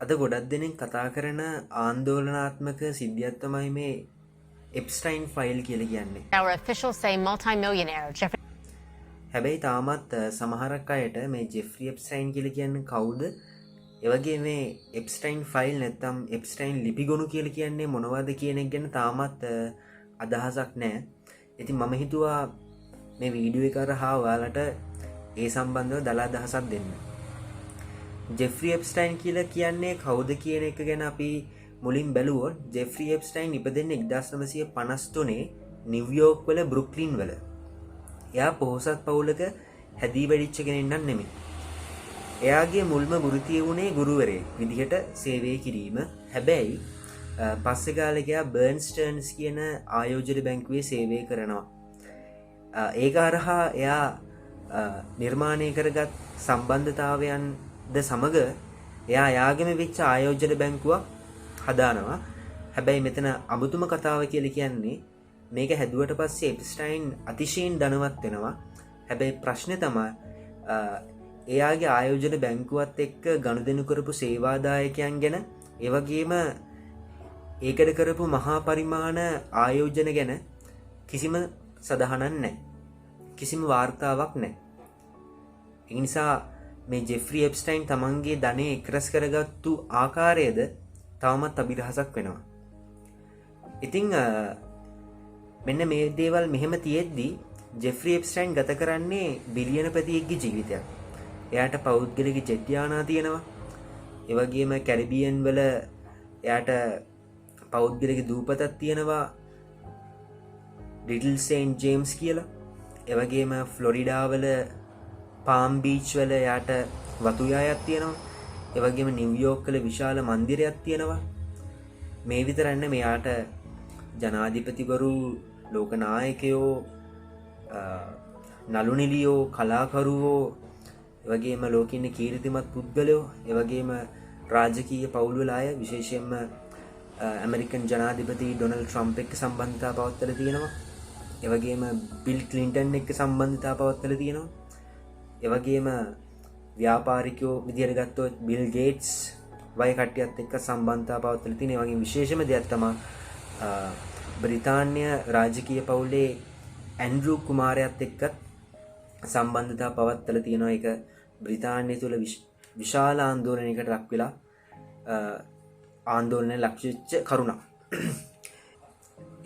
අද ගොඩක් දෙනෙක් කතා කරන ආන්දෝලනාත්මක සිද්ධියක් තමයි මේ එප්ස්ටයින් ෆයිල් කියලා කියන්නේ. Our officials say multi-millionaire Jeffrey හැබැයි තාමත් සමහරක් අයට මේ ජෙෆ්රි එප්ස්ටයින් කියලා කියන්නේ කවුද? ඒ වගේ මේ එප්ස්ටයින් ෆයිල් නැත්නම් එප්ස්ටයින් ලිපිගොනු කියලා කියන්නේ මොනවද කියන එක ගැන තාමත් අදහසක් නැහැ. ඉතින් මම හිතුවා මේ වීඩියෝ එක හරහා ඔයාලට ඒ සම්බන්ධව දල අදහසක් දෙන්න. ජෙෆ්‍රි එප්ස්ටයින් කියලා කියන්නේ කවුද කියන එක ගැන අපි මුලින් බැලුවොත් ජෙෆ්‍රි එප්ස්ටයින් ඉපදෙන්නේ 1953 නිව්යෝක් වල බෘක්ලින් වල. එයා පොහොසත් පවුලක හැදී වැඩිච්ච කෙනෙක් නම් නෙමෙයි. එයාගේ මුල්ම වෘත්තිය වුණේ ගුරුවරයෙක් විදිහට සේවය කිරීම. හැබැයි පස්සේ කාලෙක එයා බර්න්ස්ටර්න්ස් කියන ආයෝජන බැංකුවේ සේවය කරනවා. ඒක හරහා එයා නිර්මාණය කරගත් සම්බන්ධතාවයන් ද සමග එයා යාගෙම වෙච්ච ආයෝජන බැංකුවක් හදානවා. හැබැයි මෙතන අමුතුම කතාව කියලා කියන්නේ මේක හැදුවට පස්සේ එප්ස්ටයින් අතිශයින් ධනවත් වෙනවා. හැබැයි ප්‍රශ්නේ තමයි එයාගේ ආයෝජන බැංකුවත් එක්ක ගනුදෙනු කරපු සේවාදායකයන් ගැන ඒ වගේම ඒකට කරපු මහා පරිමාණ ආයෝජන ගැන කිසිම සඳහනක් නැහැ. කිසිම වාර්තාවක් නැහැ. ඒ නිසා මේ ජෙෆ්‍රි එප්ස්ටයින් තමන්ගේ ධනය එක්රැස් කරගත්තු ආකාරයද තවමත් අභිරහසක් වෙනවා. ඉතිං මෙන්න මේ දේවල් මෙහෙම තියෙද්දී ජෙෆ්‍රි එප්ස්ටයින් ගත කරන්නේ බිලියනපතියෙක්ගේ ජීවිතයක්. එයාට පෞද්ගලික ජෙට් යානා තියෙනවා. ඒ වගේම කැරිබියන් වල එයාට පෞද්ගලික දූපතක් තියෙනවා. ලිටල් සේන්ට් ජේම්ස් කියලා. ඒ වගේම ෆ්ලොරිඩා වල පාම් බීච් වල යාට වතුයායක් තියෙනවා. ඒ වගේම නිව්යෝක් වල විශාල මන්දිරයක් තියෙනවා. මේ විතරක් නෙමෙයි මෙයාට ජනාධිපතිවරු, ලෝක නායකයෝ, නළු නිළියෝ, කලාකරුවෝ, ඒ වගේම ලෝකෙ ඉන්න කීර්තිමත් පුද්ගලයෝ, ඒ වගේම රාජකීය පවුල් වල අය, විශේෂයෙන්ම ඇමරිකන් ජනාධිපති ඩොනල්ඩ් ට්‍රම්ප් එක්ක සම්බන්ධතා පවත්වලා තියෙනවා. ඒ වගේම බිල් ක්ලින්ටන් එක්ක සම්බන්ධතා පවත්වලා තියෙනවා. ඒ වගේම ව්‍යාපාරිකයෝ විදියට ගත්තොත් බිල් ගේට්ස් වගේ කට්ටියත් එක්ක සම්බන්ධතා පවත්වලා තියෙන. ඒ වගේ විශේෂම දෙයක් තමයි බ්‍රිතාන්‍ය රාජකීය පවුලේ ඇන්ඩ්‍රූ කුමාරයාත් එක්ක සම්බන්ධතා පවත්වලා තියෙනවා. ඒක බ්‍රිතාන්‍ය තුල විශාල ආందోලනයකට ලක් වෙලා ආందోලනයේ ලක්ෂිච්ච කරුණක්.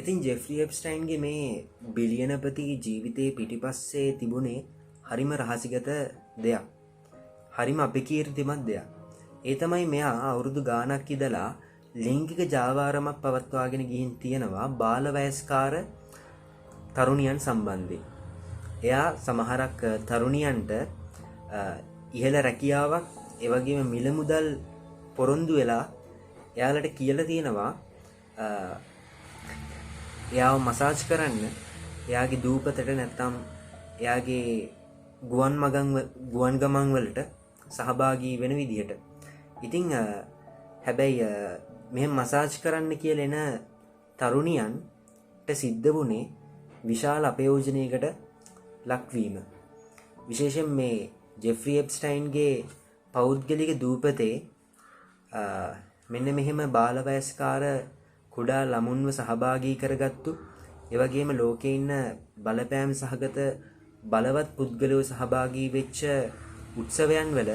ඉතින් ජෙෆ්රි එප්ස්ටයින්ගේ මේ බිලියනපති ජීවිතයේ පිටිපස්සේ තිබුණේ හරිම රහසිගත දෙයක්. හරිම අපකීර්තිමත් දෙයක්. ඒ තමයි මෙයා අවුරුදු ගාණක් ඉඳලා ලිංගික ජාවාරමක් පවත්වාගෙන ගිහින් තියෙනවා බාල වයස්කාර තරුණියන් සම්බන්ධයෙන්. එයා සමහරක් තරුණියන්ට ඉහළ රැකියාවක් ඒ වගේම මිල මුදල් පොරොන්දු වෙලා එයාලට කියලා තියෙනවා එයාව මසාජ් කරන්න එයාගේ දූපතට නැත්තම් එයාගේ ගුවන් ගමන් වලට සහභාගී වෙන විදිහට. ඉතින් හැබැයි මෙහෙම මසාජ් කරන්න කියලා එන තරුණියන්ට සිද්ධ වුණේ විශාල අපයෝජනයකට ලක්වීම. විශේෂයෙන් මේ ජෙෆ්රි එප්ස්ටයින්ගේ පෞද්ගලික දූපතේ මෙන්න මෙහෙම බාල වයස්කාර කුඩා ළමුන්ව සහභාගී කරගත්තු, ඒ වගේම ලෝකේ ඉන්න බලපෑම් සහගත බලවත් පුද්ගලයෝ සහභාගී වෙච්ච උත්සවයන් වල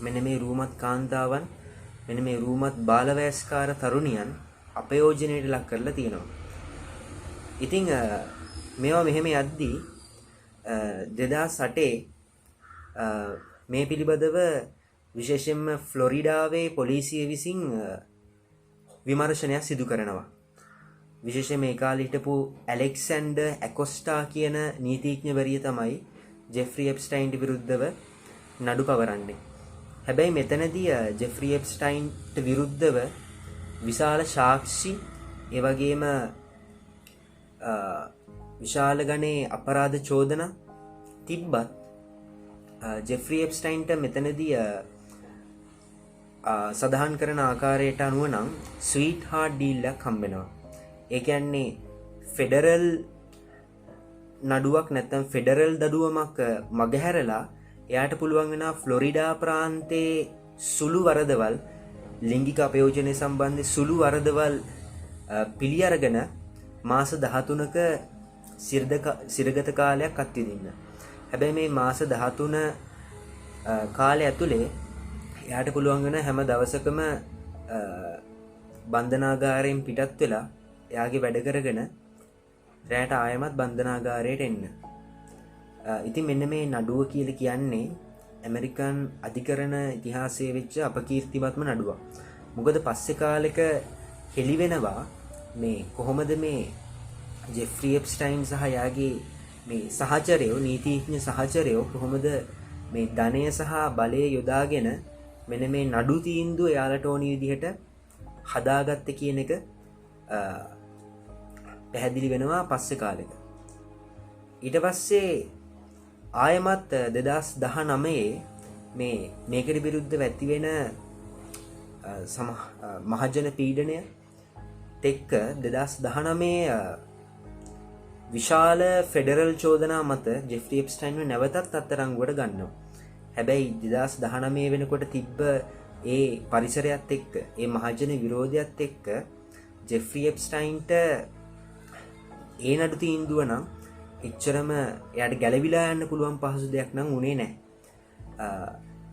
මෙන්න මේ රූමත් කාන්තාවන්, මෙන්න මේ රූමත් බාල වයස්කාර තරුණියන් අපයෝජනයට ලක් කරලා තියෙනවා. ඉතින් මේවා මෙහෙම යද්දී 2008 මේ පිළිබඳව විශේෂයෙන්ම ෆ්ලොරිඩාවේ පොලිසිය විසින් විමර්ශනයක් සිදු කරනවා. විශේෂයෙන් මේ කාලේ හිටපු ඇලෙක්සැන්ඩර් ඇකොස්ටා කියන නීතිඥවරිය තමයි ජෙෆ්රි එප්ස්ටයින්ට විරුද්ධව නඩු පවරන්නේ. හැබැයි මෙතනදී ජෙෆ්රි එප්ස්ටයින්ට විරුද්ධව විශාල සාක්ෂි ඒ වගේම විශාල ගණේ අපරාධ චෝදනා තිබ්බත් ජෙෆ්රි එප්ස්ටයින්ට මෙතනදී සඳහන් කරන ආකාරයට අනුව නම් ස්වීට් හාර්ට් ඩීල් එකක් හම්බ වෙනවා. ඒ කියන්නේ ෆෙඩරල් නඩුවක් නැත්නම් ෆෙඩරල් දඩුවමක් මගහැරලා එයාට පුළුවන් වෙනවා ෆ්ලොරිඩා ප්‍රාන්තයේ සුළු වරදවල් ලිංගික අපයෝජනය සම්බන්ධ සුළු වරදවල් පිළි අරගෙන මාස 13ක සිරගත කාලයක් අත්විඳින්න. හැබැයි මේ මාස 13 කාලය ඇතුලේ එයාට පුළුවන් වෙන හැම දවසකම බන්ධනාගාරයෙන් පිටත් වෙලා එයාගේ වැඩ කරගෙන රැට ආයමත් බන්ධනාගාරයට එන්න. ඉතින් මෙන්න මේ නඩුව කියලා කියන්නේ ඇමරිකන් අධිකරණ ඉතිහාසයේ වෙච්ච අපකීර්තිමත්ම නඩුවක්. මොකද පස්සේ කාලෙක හෙළි වෙනවා මේ කොහොමද මේ ජෙෆ්රි එප්ස්ටයින් සහ යාගේ මේ සහචරයෝ නීතිඥ සහචරයෝ කොහොමද මේ ධනය සහ බලය යොදාගෙන මෙන්න මේ නඩු තීන්දුව එයාලට ඕනි විදිහට හදාගත්තේ කියන එක පැහැදිලි වෙනවා පස්සේ කාලෙක. ඊට පස්සේ ආයමත් 2019 මේකට විරුද්ධව ඇති වෙන මහජන පීඩනය එක්ක 2019 විශාල ෆෙඩරල් චෝදනා මත ජෙෆ්රි එප්ස්ටයින්ව නැවතත් අත්අඩංගුවට ගන්නවා. හැබැයි 2019 වෙනකොට තිබ්බ ඒ පරිසරයත් එක්ක ඒ මහජන විරෝධයත් එක්ක ජෙෆ්රි එප්ස්ටයින්ට ඒ නඩු තීන්දුව නම් එච්චරම එයාට ගැලවිලා යන්න පුළුවන් පහසු දෙයක් නම් උනේ නැහැ.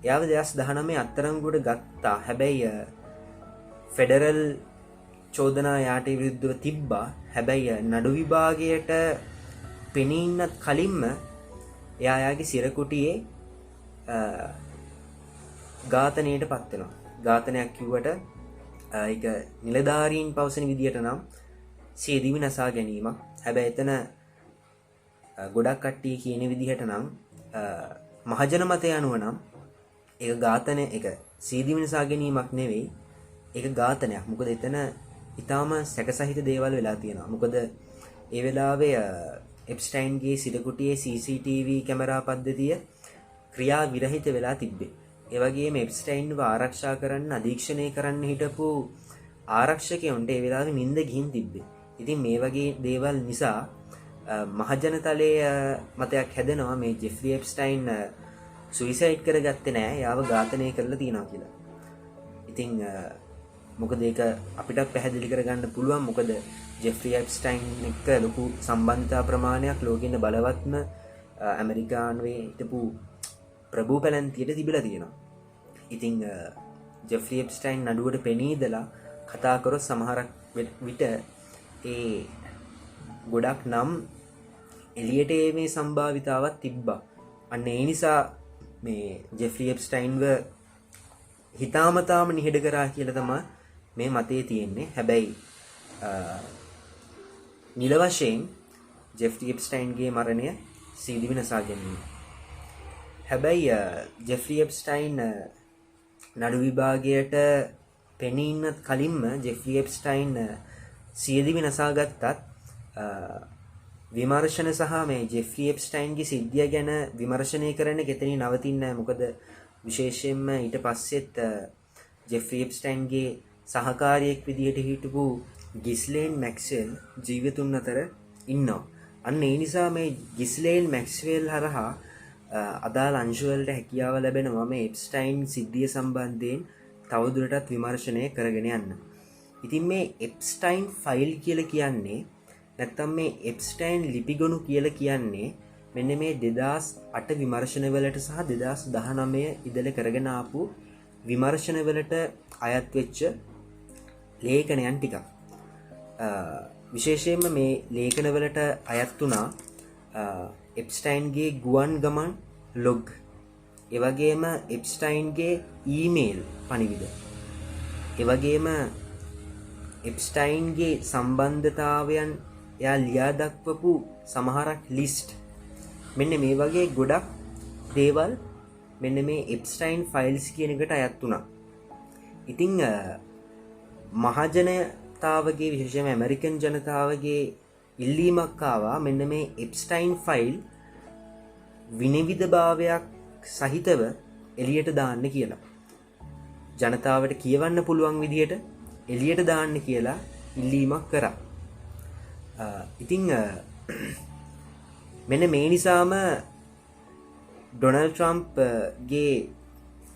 එයාව 2019 අත්අඩංගුවට ගත්තා. හැබැයි ෆෙඩරල් චෝදනා යාට විරුද්ධව තිබ්බා. හැබැයි නඩු විභාගයට පෙනීන්නත් කලින්ම එයාගේ සිරකුටියේ ඝාතනයට පත් වෙනවා. ඝාතනයක් කිව්වට ඒක නිලධාරීන් පවසන විදියට නම් සියදිවි නසා ගැනීමක්. හැබැයි එතන ගොඩක් කට්ටිය කියන විදිහට නම් මහජන මතය අනුව නම් ඒක ඝාතනය එක සියදිවි නසා ගැනීමක් නෙවෙයි. ඒක ඝාතනයක්. මොකද එතන ඊටාම සැකසහිත දේවල් වෙලා තියෙනවා. මොකද ඒ වෙලාවේ එප්ස්ටයින්ගේ සිරකුටියේ CCTV කැමරා පද්ධතිය ක්‍රියා විරහිත වෙලා තිබ්බේ. ඒ වගේම එප්ස්ටයින්ව ආරක්ෂා කරන්න අධීක්ෂණය කරන්න හිටපු ආරක්ෂකයන්ට ඒ වෙලාවේ නිින්ද ගිහින් තිබ්බේ. ඉතින් මේ වගේ දේවල් නිසා මහජනතලයේ මතයක් හැදෙනවා මේ ජෙෆ්රි එප්ස්ටයින් සුයිසයිඩ් කරගත්තේ නෑ, යාව ඝාතනය කරලා තියෙනවා කියලා. ඉතින් මොකද ඒක අපිට පැහැදිලි කරගන්න පුළුවන්. මොකද ජෙෆ්රි එප්ස්ටයින් එක්ක ලොකු සම්බන්ධතා ප්‍රමාණයක් ලෝකෙින් බලවත්ම ඇමරිකානුවේ හිටපු ප්‍රභූ පැලැන්තියට තිබිලා තියෙනවා. ඉතින් ජෙෆ්රි එප්ස්ටයින් නඩුවට පෙනීදලා කතා කරොත් සමහරක් විට ඒ ගොඩක් නම් එලියට මේ සම්භාවිතාවක් තිබ්බා. අන්න ඒ නිසා මේ ජෙෆ්රි එප්ස්ටයින්ව හිතාමතාම නිහඬ කරා කියලා තමයි මේ මතයේ තියෙන්නේ. හැබැයි නිල වශයෙන් ජෙෆ්රි එප්ස්ටයින්ගේ මරණය සියදිවි නසා ගැනීම. හැබැයි ජෙෆ්රි එප්ස්ටයින් නඩු විභාගයට පෙනීන්නත් කලින්ම ජෙෆ්රි එප්ස්ටයින් සියදිවි නසා ගත්තත් විමර්ශන සහ මේ ජෙෆ්රි එප්ස්ටයින්ගේ සිද්ධිය ගැන විමර්ශනය කරන්න කෙතනින් නවතින්නේ නැහැ. මොකද විශේෂයෙන්ම ඊට පස්සෙත් ජෙෆ්රි එප්ස්ටයින්ගේ සහකාරියෙක් විදිහට හිටපු ගිස්ලේන් මැක්ස්වෙල් ජීවිතුන් අතර ඉන්නවා. අන්න ඒ නිසා මේ ගිස්ලේන් මැක්ස්වෙල් හරහා අදාළ අංශවලට හැකියාව ලැබෙනවා මේ එප්ස්ටයින් සිද්ධිය සම්බන්ධයෙන් තවදුරටත් විමර්ශනය කරගෙන යන්න. ඉතින් මේ එප්ස්ටයින් ෆයිල් කියලා කියන්නේ නැත්තම් මේ එප්ස්ටයින් ලිපිගොනු කියලා කියන්නේ මෙන්න මේ 2008 විමර්ශනවලට සහ 2019 ඉදල කරගෙන ආපු විමර්ශනවලට අයත් වෙච්ච ලේඛනයන් ටිකක්. විශේෂයෙන්ම මේ ලේඛනවලට අයත් වුණා එප්ස්ටයින්ගේ ගුවන් ගමන් ලොග්, එවගේම එප්ස්ටයින්ගේ ඊමේල් පණිවිඩ, එවගේම එප්ස්ටයින්ගේ සම්බන්ධතාවයන් එයා ලියා දක්වපු සමහරක් ලිස්ට්. මෙන්න මේ වගේ ගොඩක් දේවල් මෙන්න මේ එප්ස්ටයින් ෆයිල්ස් කියන එකට අයත් වුණා. ඉතින් මහජනතාවගේ විශේෂයෙන්ම ඇමරිකන් ජනතාවගේ ඉල්ලීමක් ආවා මෙන්න මේ එප්ස්ටයින් ෆයිල් විනිවිදභාවයක් සහිතව එළියට දාන්න කියලා. ජනතාවට කියවන්න පුළුවන් විදිහට එළියට දාන්න කියලා ඉල්ලීමක් කරා. ඉතින් මෙන්න මේ නිසාම ඩොනල්ඩ් ට්‍රම්ප්ගේ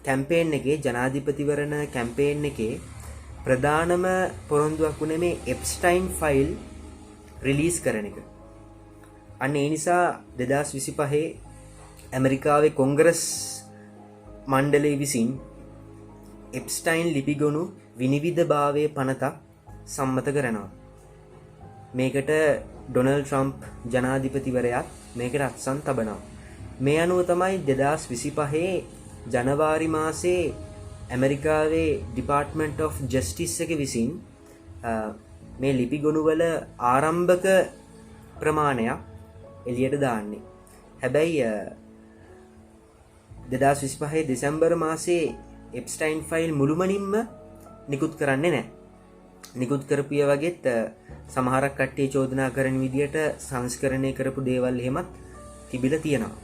කැම්පේන් එකේ ජනාධිපතිවරණ කැම්පේන් එකේ ප්‍රධානම පොරොන්දුවක් වුණේ මේ එප්ස්ටයින් ෆයිල් රිලීස් කරන එක. අන්න ඒ නිසා 2025 ඇමරිකාවේ කොංග්‍රස් මණ්ඩලය විසින් එප්ස්ටයින් ලිපිගොනු විනිවිදභාවය පනතක් සම්මත කරනවා. මේකට ඩොනල් ට්‍රම්ප් ජනාධිපතිවරයාත් මේකට අත්සන් තබනවා. මේ අනුව තමයි 2025 ජනවාරි මාසේ ඇමරිකාවේ ඩිපාර්ට්මන්ට් ඔෆ් ජස්ටිස් එක විසින් මේ ලිපිගොනුවල ආරම්භක ප්‍රමාණයක් එළියට දාන්නේ. හැබැයි 2025 දෙසැම්බර් මාසේ එප්ස්ටයින් ෆයිල් මුළුමනින්ම නිකුත් කරන්නේ නැහැ. නිකුත් කරපු වගේත් සමහරක් කට්ටිය චෝදනා කරන විදියට සංස්කරණය කරපු දේවල් එහෙමත් තිබිලා තියෙනවා.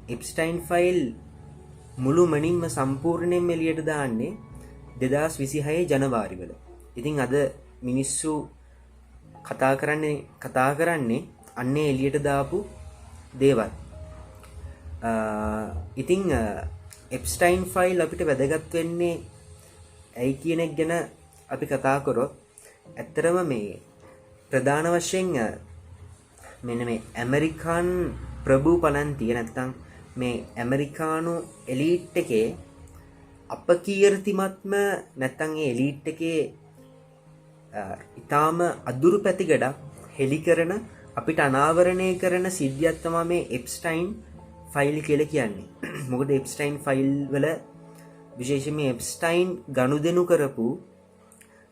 එප්ස්ටයින් ෆයිල් මුළුමනින්ම සම්පූර්ණයෙන්ම එළියට දාන්නේ 2026 ජනවාරි වල. ඉතින් අද මිනිස්සු කතා කරන්නේ අන්නේ එළියට දාපු දේවල්. ඉතින් එප්ස්ටයින් ෆයිල් අපිට වැදගත් වෙන්නේ ඇයි කියන එක ගැන අපි කතා කරොත් ඇත්තරම මේ ප්‍රධාන වශයෙන් මෙන්න මේ ඇමරිකන් ප්‍රභූ පලන්තිය නැත්තම් මේ ඇමරිකානු එලීට් එකේ අපකීර්තිමත්ම නැත්තම් ඒ එලීට් එකේ ඊටාම අදුරු පැතිකඩක් හෙලි කරන අපිට අනාවරණය කරන සිද්ධියක් තමයි මේ එප්ස්ටයින් ෆයිල් කියලා කියන්නේ. මොකද එප්ස්ටයින් ෆයිල් වල විශේෂයෙන්ම එප්ස්ටයින් ගනුදෙනු කරපු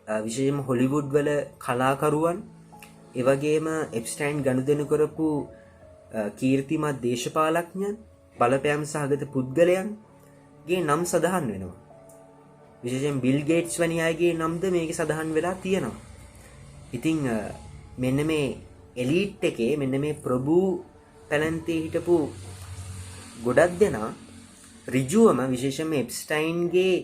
විශේෂයෙන්ම හොලිවුඩ් වල කලාකරුවන් ඒ වගේම එප්ස්ටයින් ගනුදෙනු කරපු කීර්තිමත් දේශපාලඥයන් බලපෑම් සහගත පුද්ගලයන්ගේ නම් සඳහන් වෙනවා. විශේෂයෙන් බිල් ගේට්ස් වැනි අයගේ නම්ද මේකේ සඳහන් වෙලා තියෙනවා. ඉතින් මෙන්න මේ එලීට් එකේ මෙන්න මේ ප්‍රභූ පැලැන්තේ හිටපු ගොඩක් දෙනා ඍජුවම විශේෂයෙන්ම එප්ස්ටයින්ගේ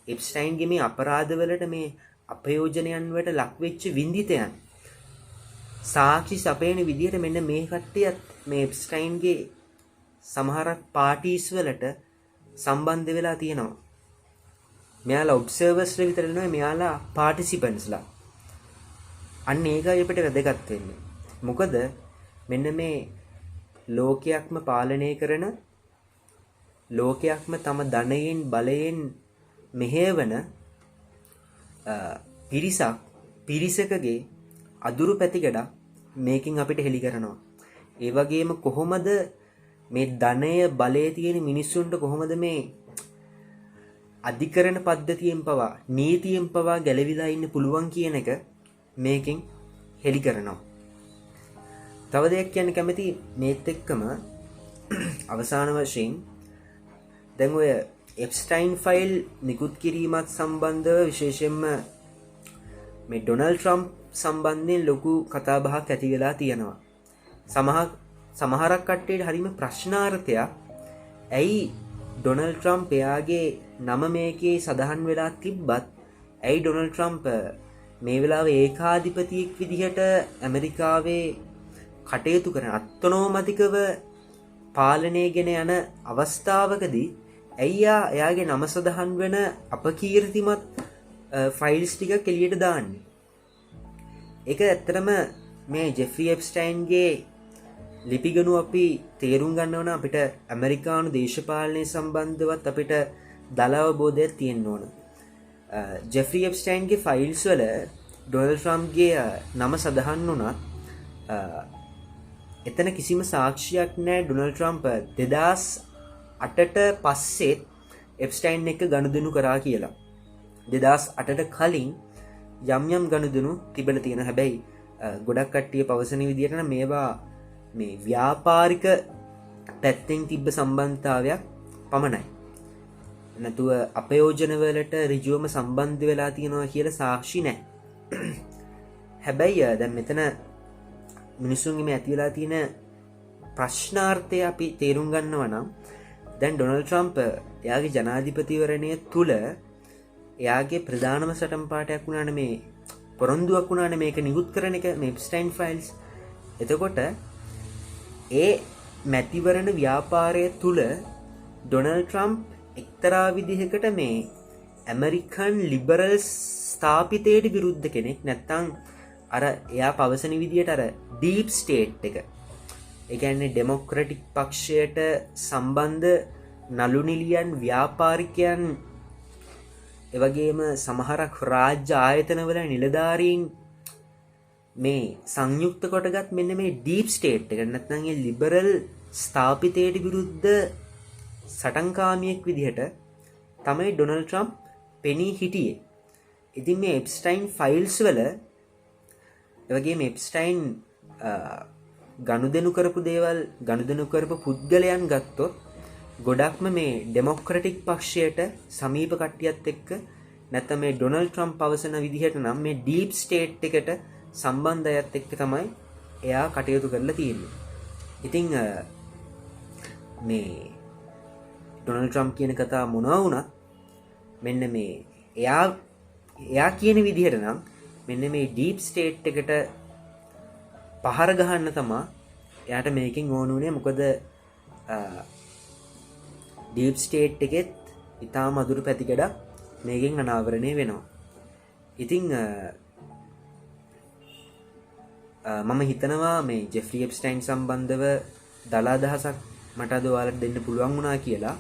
එප්ස්ටයින්ගේ මේ අපරාධවලට මේ අපයෝජනයන් වලට ලක් වෙච්ච විඳිතයන් සාක්ෂි සපයන විදිහට මෙන්න මේ කට්ටියත් මේ එප්ස්ටයින්ගේ සමහරක් පාටිස් වලට සම්බන්ධ වෙලා තියෙනවා. මෙයාලා ඔබ්සර්වර්ස්ලා විතර නෙවෙයි මෙයාලා පාටිසිපන්ට්ස්ලා. අන්න ඒකයි අපිට වැදගත් වෙන්නේ. මොකද මෙන්න මේ ලෝකයක්ම පාලනය කරන ලෝකයක්ම තම ධනයෙන් බලයෙන් මෙහෙවන පිරිසකගේ අදුරු පැතිකඩක් මේකින් අපිට හෙළි කරනවා. ඒ වගේම කොහොමද මේ ධනය බලය තියෙන මිනිස්සුන්ට කොහොමද මේ අධිකරණ පද්ධතියෙන් පවා නීතියෙන් පවා ගැලවිලා ඉන්න පුළුවන් කියන එක මේකෙන් හෙළි කරනවා. තව දෙයක් කියන්න කැමති මේත් එක්කම අවසාන වශයෙන් දැන් ඔය එප්ස්ටයින් ෆයිල් නිකුත් කිරීමත් සම්බන්ධව විශේෂයෙන්ම මේ ඩොනල්ඩ් ට්‍රම්ප් සම්බන්ධයෙන් ලොකු කතාබහක් ඇති වෙලා තියෙනවා. සමහරක් කට්ටියට හරිම ප්‍රශ්නාර්ථයක් ඇයි ඩොනල්ඩ් ට්‍රම්ප් එයාගේ නම මේකේ සඳහන් වෙලා තිබ්බත් ඇයි ඩොනල්ඩ් ට්‍රම්ප් මේ වෙලාවේ ඒකාධිපතියෙක් විදිහට ඇමරිකාවේ කටයුතු කරන අත්නෝමතිකව පාලනය ගෙන යන අවස්ථාවකදී ඇයියා එයාගේ නම සඳහන් වෙන අපකීර්තිමත් ෆයිල්ස් ටික එළියට දාන්නේ. ඒක ඇත්තටම මේ ජෙෆ්රි එප්ස්ටයින්ගේ ලිපිගනු අපි තේරුම් ගන්නවන අපිට ඇමරිකානු දේශපාලනය සම්බන්ධවත් අපිට දල අවබෝධයක් තියෙන්න ඕන. ජෙෆ්රි එප්ස්ටයින්ගේ ෆයිල්ස් වල ඩොනල්ඩ් ට්‍රම්ප්ගේ නම සඳහන් වුණත් එතන කිසිම සාක්ෂියක් නැහැ ඩොනල්ඩ් ට්‍රම්ප් 2008ට පස්සේ එප්ස්ටයින් එක ගනුදෙනු කරා කියලා. 2008ට කලින් යම් ගනුදෙනු තිබෙලා තියෙන. හැබැයි ගොඩක් කට්ටිය පවසන විදිහට නම් මේවා මේ ව්‍යාපාරික පැත්තෙන් තිබ්බ සම්බන්ධතාවයක් පමණයි. නැතුව අපයෝජන වලට ඍජුවම සම්බන්ධ වෙලා තියෙනවා කියලා සාක්ෂි නැහැ. හැබැයි දැන් මෙතන මිනිස්සුන්ගේ මේ ඇති වෙලා තියෙන ප්‍රශ්නාර්ථය අපි තේරුම් ගන්නවා නම් දැන් ඩොනල්ඩ් ට්‍රම්ප් එයාගේ ජනාධිපතිවරණය තුල එයාගේ ප්‍රධානම සටන් පාඨයක් වුණානේ මේ පොරොන්දුවක් වුණානේ මේක නිකුත් කරන එක මේ එප්ස්ටයින් ෆයිල්ස්. එතකොට ඒ මැතිවරණ ව්‍යාපාරය තුල ඩොනල් ට්‍රම්ප් එක්තරා විදිහකට මේ ඇමරිකන් ලිබරල් ස්ථාපිතයට විරුද්ධ කෙනෙක් නැත්තං අර එයා පවසන විදියට අර ඩීප් ස්ටේට් එක එකන්නේ ඩෙමොක්‍රටික් පක්ෂයට සම්බන්ධ නළුනිලියන් ව්‍යාපාරිකයන් එවගේම සමහරක් රාජ්‍ය ආයතනවල නිලධාරීන් මේ සංයුක්ත කොටගත් මෙන්න මේ ඩීප් ස්ටේට් එක නැත්නගේ ලිබරල් ස්ථාපිතයට විරුද්ධ සටන්කාමියෙක් විදිහට තමයි ඩොනල් ට්‍රම්ප් පෙනී හිටියේ. ඉතින් මේ එප්ස්ටයින් ෆයිල්ස් වල එවගේ එප්ස්ටයින් ගනුදෙනු කරපු දේවල් ගනුදෙනු කරපු පුද්ගලයන් ගත්තොත් ගොඩක්ම මේ ඩෙමොක්‍රටික් පක්ෂයට සමීප කට්ටියත් එක්ක නැත්නම් මේ ඩොනල් ට්‍රම්ප් පවසන විදිහට නම් මේ ඩීප් ස්ටේට් එකට සම්බන්ධයත් එක්ක තමයි එයා කටයුතු කරලා තියෙන්නේ. ඉතින් මේ ඩොනල් ට්‍රම්ප් කියන කතා මොනවා වුණත් මෙන්න මේ එයා කියන විදිහට නම් මෙන්න මේ ඩීප් ස්ටේට් එකට පහර ගහන්න තමා එයාට මේකෙන් ඕන වුණේ. මොකද ඩීප් ස්ටේට් එකෙත් ඉතාම අදුරු පැතිකඩක් මේකෙන් අනාවරණය වෙනවා. ඉතිං මම හිතනවා මේ ජෙෆ්රි එප්ස්ටයින් සම්බන්ධව දලා දහසක් මට අද ඔයාලට දෙන්න පුළුවන් වුණා කියලා.